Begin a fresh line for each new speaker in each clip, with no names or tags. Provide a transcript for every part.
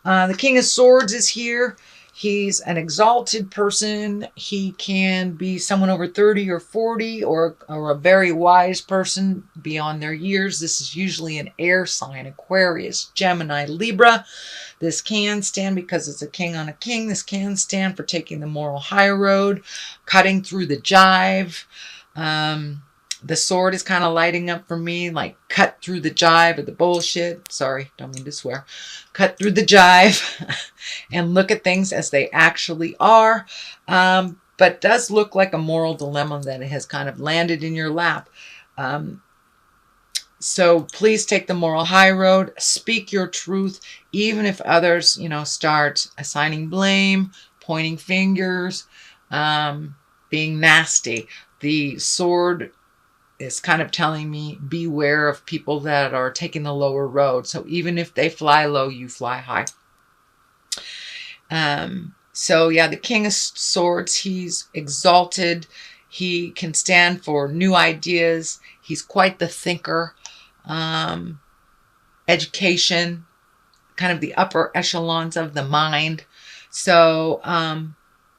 The King of Swords is here. He's an exalted person. He can be someone over 30 or 40 or a very wise person beyond their years. This is usually an air sign, Aquarius, Gemini, Libra. This can stand, because it's a king on a king, this can stand for taking the moral high road, cutting through the jive. The sword is kind of lighting up for me, like cut through the jive of the bullshit. Sorry, don't mean to swear. Cut through the jive and look at things as they actually are. But does look like a moral dilemma that has kind of landed in your lap. So please take the moral high road. Speak your truth, even if others, start assigning blame, pointing fingers, being nasty. The sword is kind of telling me beware of people that are taking the lower road. So even if they fly low, you fly high. So yeah, the King of Swords, he's exalted. He can stand for new ideas. He's quite the thinker. Education, kind of the upper echelons of the mind. So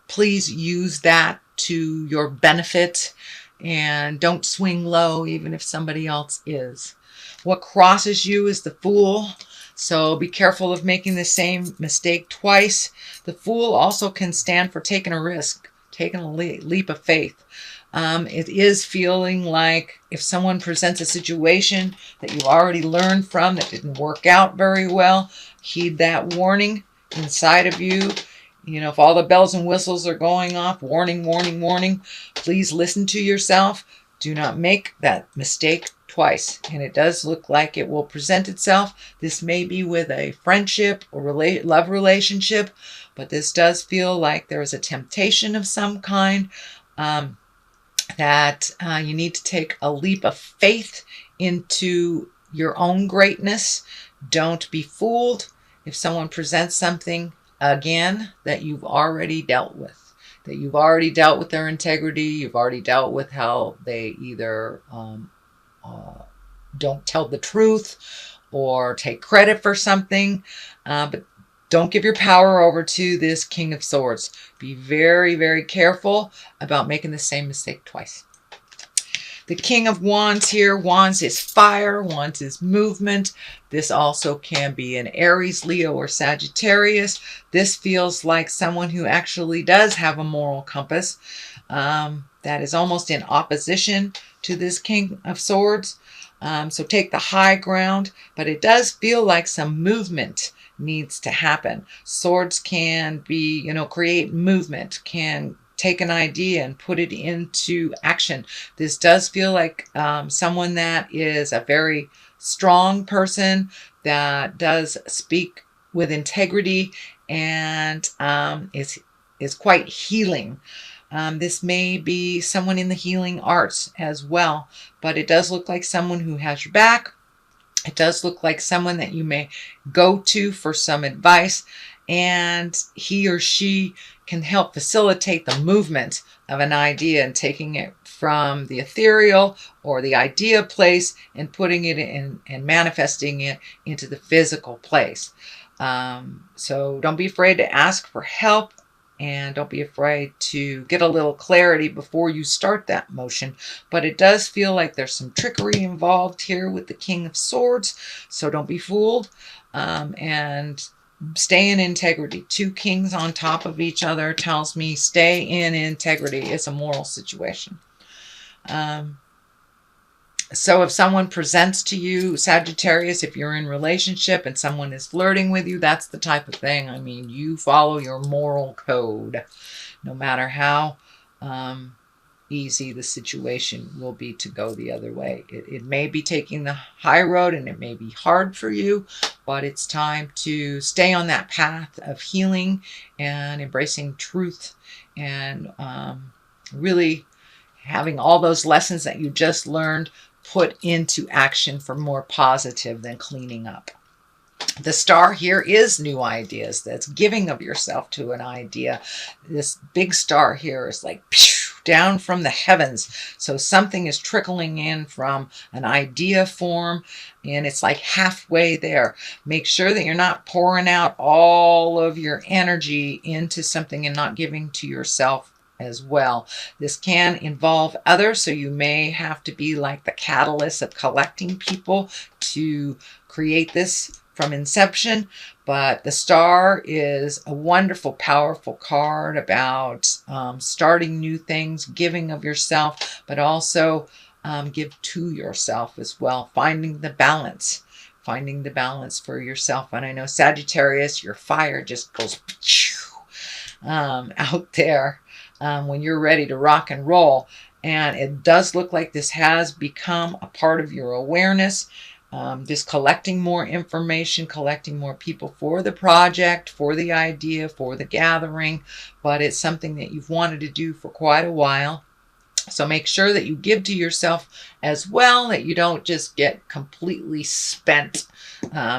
please use that to your benefit. And don't swing low, even if somebody else is. What crosses you is the Fool. So be careful of making the same mistake twice. The Fool also can stand for taking a risk, taking a leap of faith. It is feeling like if someone presents a situation that you already learned from that didn't work out very well, heed that warning inside of you. If all the bells and whistles are going off, warning, warning, warning, please listen to yourself. Do not make that mistake twice. And it does look like it will present itself. This may be with a friendship or love relationship, but this does feel like there is a temptation of some kind, that you need to take a leap of faith into your own greatness. Don't be fooled if someone presents something again that you've already dealt with, their integrity. You've already dealt with how they either don't tell the truth or take credit for something. But don't give your power over to this King of Swords. Be very, very careful about making the same mistake twice. The King of Wands here. Wands is fire. Wands is movement. This also can be an Aries, Leo, or Sagittarius. This feels like someone who actually does have a moral compass that is almost in opposition to this King of Swords. So take the high ground, but it does feel like some movement needs to happen. Swords can be, create movement, can take an idea and put it into action. This does feel like someone that is a very strong person that does speak with integrity and is quite healing. This may be someone in the healing arts as well, but it does look like someone who has your back. It does look like someone that you may go to for some advice, and he or she can help facilitate the movement of an idea and taking it from the ethereal or the idea place and putting it in and manifesting it into the physical place. So don't be afraid to ask for help, and don't be afraid to get a little clarity before you start that motion. But it does feel like there's some trickery involved here with the King of Swords, so don't be fooled. And stay in integrity. Two kings on top of each other tells me stay in integrity. It's a moral situation. So if someone presents to you, Sagittarius, if you're in relationship and someone is flirting with you, that's the type of thing. I mean, you follow your moral code. No matter how easy the situation will be to go the other way. It may be taking the high road and it may be hard for you, but it's time to stay on that path of healing and embracing truth and really having all those lessons that you just learned put into action for more positive than cleaning up. The star here is new ideas. That's giving of yourself to an idea. This big star here is like, down from the heavens. So something is trickling in from an idea form, and it's like halfway there. Make sure that you're not pouring out all of your energy into something and not giving to yourself as well. This can involve others, so you may have to be like the catalyst of collecting people to create this from inception. But the Star is a wonderful, powerful card about starting new things, giving of yourself, but also give to yourself as well, finding the balance for yourself. And I know Sagittarius, your fire just goes out there when you're ready to rock and roll. And it does look like this has become a part of your awareness. Just collecting more information, collecting more people for the project, for the idea, for the gathering. But it's something that you've wanted to do for quite a while. So make sure that you give to yourself as well, that you don't just get completely spent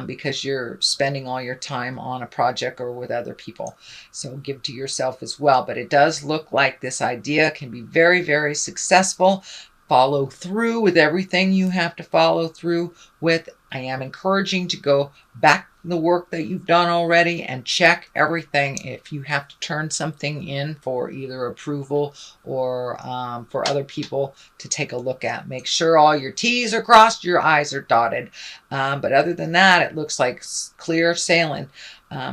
because you're spending all your time on a project or with other people. So give to yourself as well. But it does look like this idea can be very, very successful. Follow through with everything you have to follow through with. I am encouraging to go back the work that you've done already and check everything. If you have to turn something in for either approval or for other people to take a look at, make sure all your T's are crossed, your I's are dotted. But other than that, it looks like clear sailing.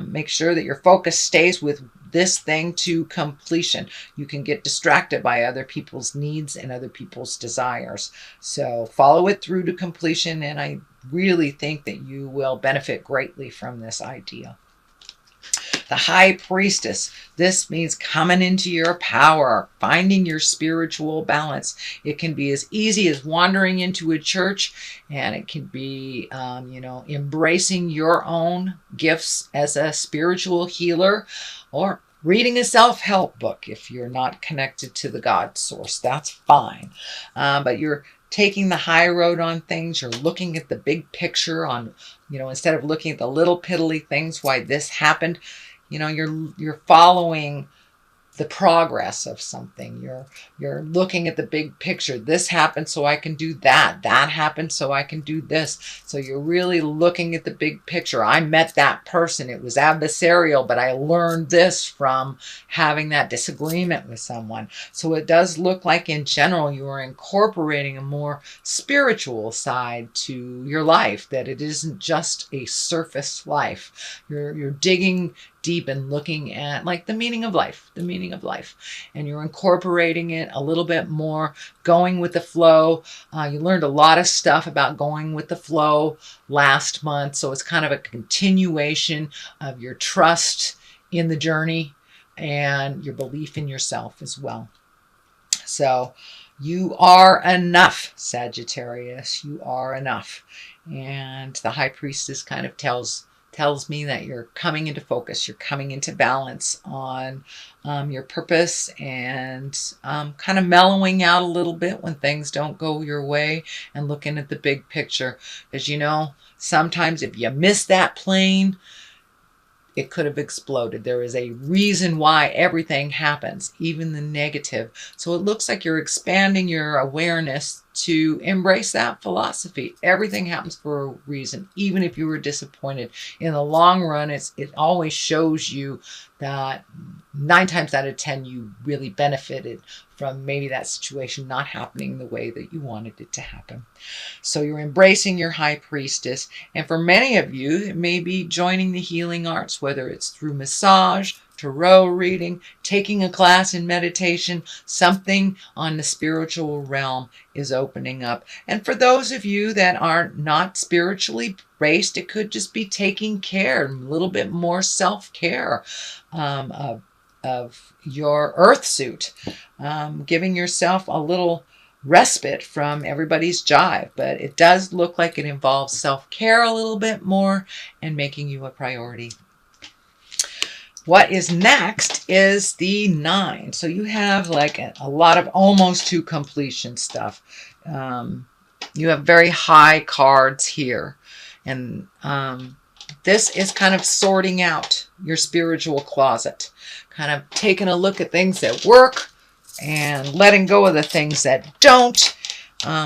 Make sure that your focus stays with this thing to completion. You can get distracted by other people's needs and other people's desires. So follow it through to completion, and I really think that you will benefit greatly from this idea. The High Priestess. This means coming into your power, finding your spiritual balance. It can be as easy as wandering into a church, and it can be, embracing your own gifts as a spiritual healer, or reading a self-help book if you're not connected to the God source. That's fine. But you're taking the high road on things. You're looking at the big picture on, instead of looking at the little piddly things, why this happened. You're following the progress of something. You're looking at the big picture. This happened so I can do that. That happened so I can do this. So you're really looking at the big picture. I met that person. It was adversarial, but I learned this from having that disagreement with someone. So it does look like in general you are incorporating a more spiritual side to your life, that it isn't just a surface life. You're digging deep and looking at like the meaning of life, and you're incorporating it a little bit more, going with the flow. You learned a lot of stuff about going with the flow last month, so it's kind of a continuation of your trust in the journey and your belief in yourself as well. So you are enough, Sagittarius. You are enough. And the High Priestess kind of tells me that you're coming into focus, you're coming into balance on your purpose, and kind of mellowing out a little bit when things don't go your way, and looking at the big picture. Because sometimes if you miss that plane, it could have exploded. There is a reason why everything happens, even the negative. So it looks like you're expanding your awareness to embrace that philosophy. Everything happens for a reason, even if you were disappointed. In the long run, it always shows you that 9 times out of 10 you really benefited from maybe that situation not happening the way that you wanted it to happen. So you're embracing your High Priestess. And for many of you, it may be joining the healing arts, whether it's through massage, tarot reading, taking a class in meditation. Something on the spiritual realm is opening up. And for those of you that are not spiritually based, it could just be taking care, a little bit more self-care of your earth suit, giving yourself a little respite from everybody's jive. But it does look like it involves self-care a little bit more and making you a priority. What is next is the 9. So you have like a lot of almost to completion stuff. You have very high cards here. And this is kind of sorting out your spiritual closet. Kind of taking a look at things that work, and letting go of the things that don't,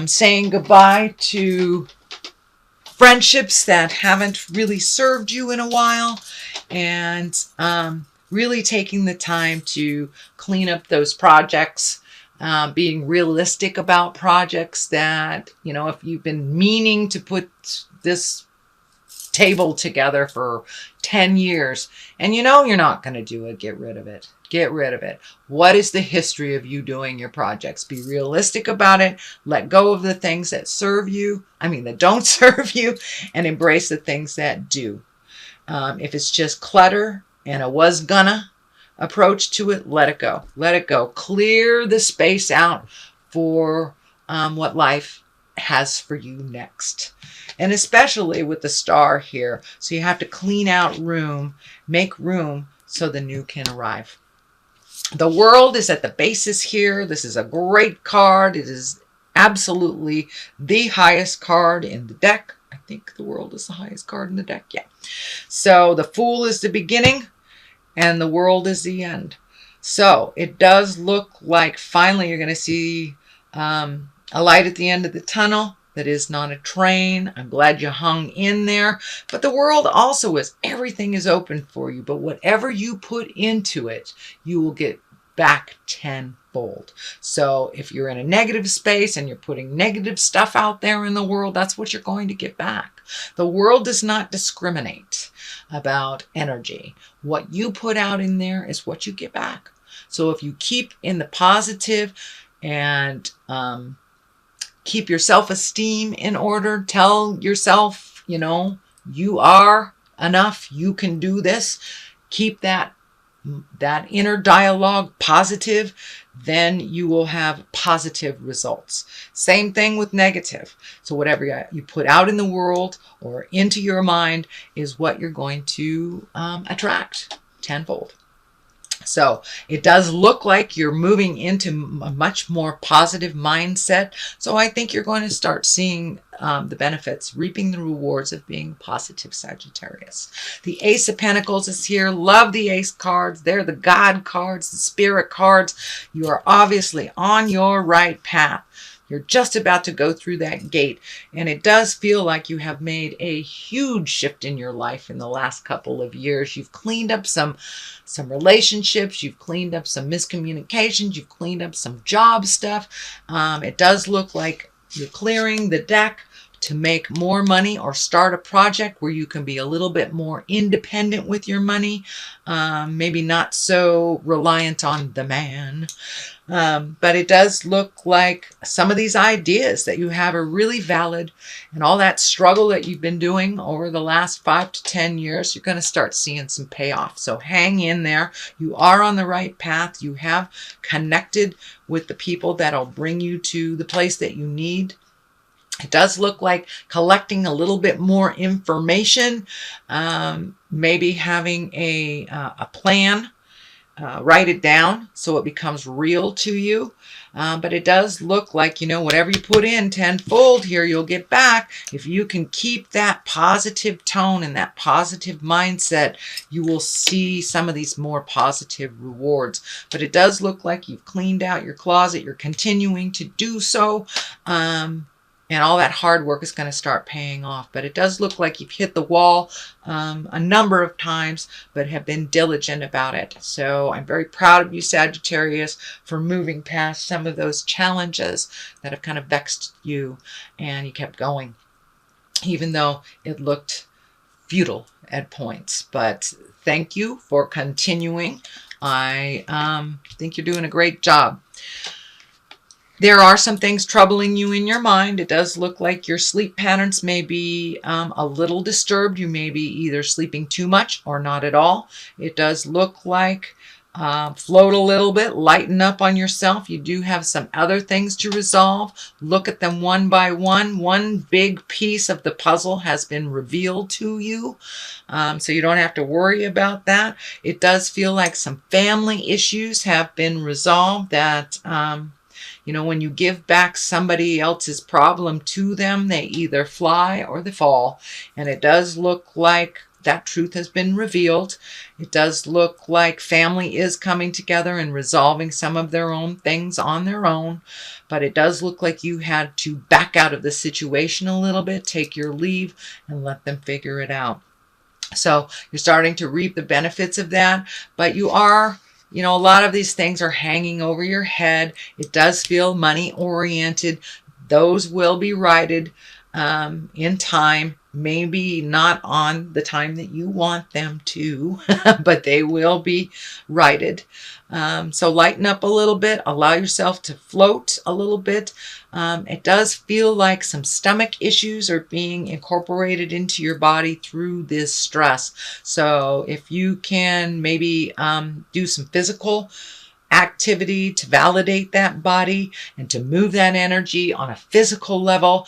saying goodbye to friendships that haven't really served you in a while, and really taking the time to clean up those projects, being realistic about projects that, if you've been meaning to put this table together for 10 years and you're not going to do it, get rid of it. Get rid of it. What is the history of you doing your projects? Be realistic about it. Let go of the things that that don't serve you, and embrace the things that do. If it's just clutter and a was gonna approach to it, let it go. Let it go. Clear the space out for what life has for you next. And especially with the star here. So you have to clean out room, make room so the new can arrive. The World is at the basis here. This is a great card. It is absolutely the highest card in the deck. I think the World is the highest card in the deck. Yeah. So the Fool is the beginning and the World is the end. So it does look like finally you're going to see a light at the end of the tunnel. That is not a train. I'm glad you hung in there. But the World also is, everything is open for you. But whatever you put into it, you will get back tenfold. So if you're in a negative space and you're putting negative stuff out there in the world, that's what you're going to get back. The World does not discriminate about energy. What you put out in there is what you get back. So if you keep in the positive and keep your self-esteem in order. Tell yourself, you are enough. You can do this. Keep that inner dialogue positive. Then you will have positive results. Same thing with negative. So whatever you put out in the world or into your mind is what you're going to attract tenfold. So it does look like you're moving into a much more positive mindset. So I think you're going to start seeing the benefits, reaping the rewards of being positive Sagittarius. The Ace of Pentacles is here. Love the Ace cards. They're the God cards, the Spirit cards. You are obviously on your right path. You're just about to go through that gate. And it does feel like you have made a huge shift in your life in the last couple of years. You've cleaned up some relationships. You've cleaned up some miscommunications. You've cleaned up some job stuff. It does look like you're clearing the deck to make more money or start a project where you can be a little bit more independent with your money. Maybe not so reliant on the man. But it does look like some of these ideas that you have are really valid, and all that struggle that you've been doing over the last 5 to 10 years, you're going to start seeing some payoff. So hang in there. You are on the right path. You have connected with the people that'll bring you to the place that you need. It does look like collecting a little bit more information, maybe having a plan. Write it down so it becomes real to you. But it does look like, whatever you put in tenfold here, you'll get back. If you can keep that positive tone and that positive mindset, you will see some of these more positive rewards. But it does look like you've cleaned out your closet. You're continuing to do so. And all that hard work is going to start paying off. But it does look like you've hit the wall a number of times, but have been diligent about it. So I'm very proud of you, Sagittarius, for moving past some of those challenges that have kind of vexed you, and you kept going, even though it looked futile at points. But thank you for continuing. I think you're doing a great job. There are some things troubling you in your mind. It does look like your sleep patterns may be a little disturbed. You may be either sleeping too much or not at all. It does look like float a little bit, lighten up on yourself. You do have some other things to resolve. Look at them one by one. One big piece of the puzzle has been revealed to you, so you don't have to worry about that. It does feel like some family issues have been resolved that when you give back somebody else's problem to them, they either fly or they fall. And it does look like that truth has been revealed. It does look like family is coming together and resolving some of their own things on their own, but it does look like you had to back out of the situation a little bit, take your leave, and let them figure it out. So you're starting to reap the benefits of that, but you are, a lot of these things are hanging over your head. It does feel money oriented. Those will be righted in time. Maybe not on the time that you want them to, but they will be righted. So lighten up a little bit. Allow yourself to float a little bit. It does feel like some stomach issues are being incorporated into your body through this stress. So if you can maybe do some physical activity to validate that body and to move that energy on a physical level.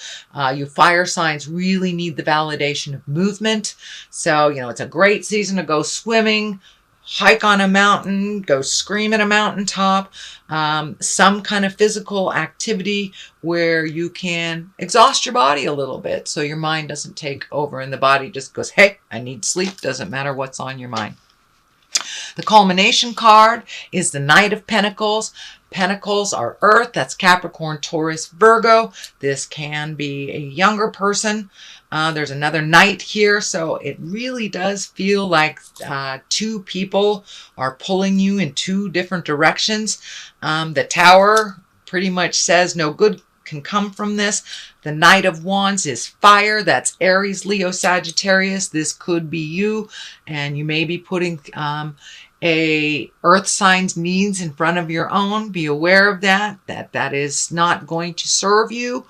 You fire signs really need the validation of movement. So, it's a great season to go swimming, hike on a mountain, go scream at a mountaintop, some kind of physical activity where you can exhaust your body a little bit so your mind doesn't take over and the body just goes, hey, I need sleep. Doesn't matter what's on your mind. The culmination card is the Knight of Pentacles. Pentacles are Earth. That's Capricorn, Taurus, Virgo. This can be a younger person. There's another Knight here. So it really does feel like two people are pulling you in two different directions. The Tower pretty much says no good can come from this. The Knight of Wands is fire. That's Aries, Leo, Sagittarius. This could be you, and you may be putting a earth sign's needs in front of your own. Be aware of that is not going to serve you.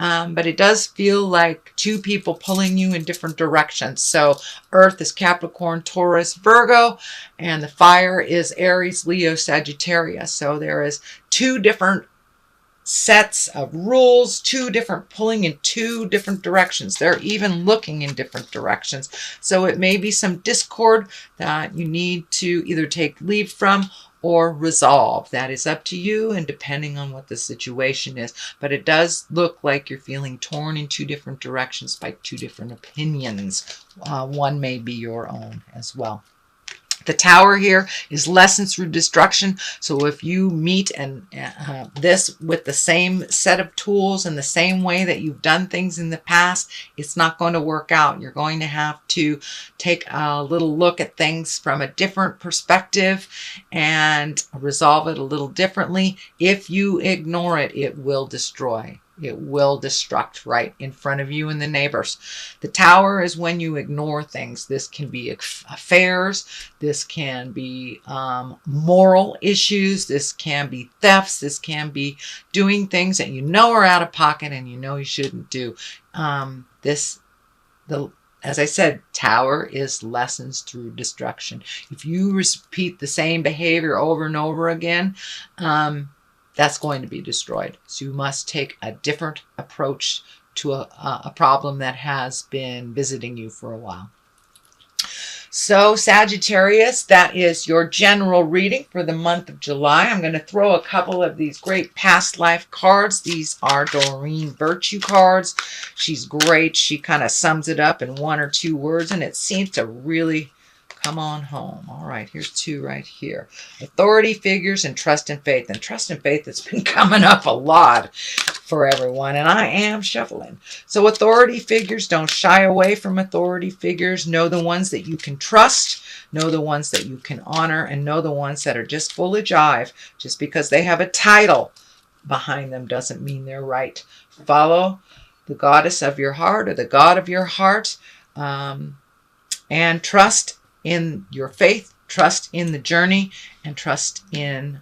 But it does feel like two people pulling you in different directions. So Earth is Capricorn, Taurus, Virgo, and the fire is Aries, Leo, Sagittarius. So there is two different sets of rules, two different pulling in two different directions. They're even looking in different directions. So it may be some discord that you need to either take leave from or resolve. That is up to you and depending on what the situation is. But it does look like you're feeling torn in two different directions by two different opinions. One may be your own as well. The Tower here is lessons through destruction. So if you meet this with the same set of tools and the same way that you've done things in the past, it's not going to work out. You're going to have to take a little look at things from a different perspective and resolve it a little differently. If you ignore it, it will destroy. It will destruct right in front of you and the neighbors. The Tower is when you ignore things. This can be affairs. This can be moral issues. This can be thefts. This can be doing things that you know are out of pocket and you know you shouldn't do. As I said, Tower is lessons through destruction. If you repeat the same behavior over and over again, that's going to be destroyed. So you must take a different approach to a problem that has been visiting you for a while. So Sagittarius, that is your general reading for the month of July. I'm going to throw a couple of these great past life cards. These are Doreen Virtue cards. She's great. She kind of sums it up in one or two words, and it seems to really come on home. All right, here's two right here. Authority figures and trust and faith. And trust and faith has been coming up a lot for everyone, and I am shuffling. So authority figures, don't shy away from authority figures. Know the ones that you can trust. Know the ones that you can honor, and know the ones that are just full of jive. Just because they have a title behind them doesn't mean they're right. Follow the goddess of your heart or the god of your heart, and trust in your faith, trust in the journey, and trust in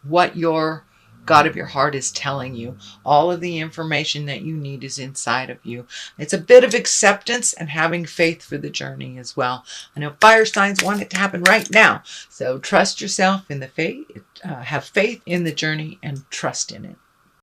what your God of your heart is telling you. All of the information that you need is inside of you. It's a bit of acceptance and having faith for the journey as well. I know fire signs want it to happen right now. So trust yourself in the faith, have faith in the journey, and trust in it.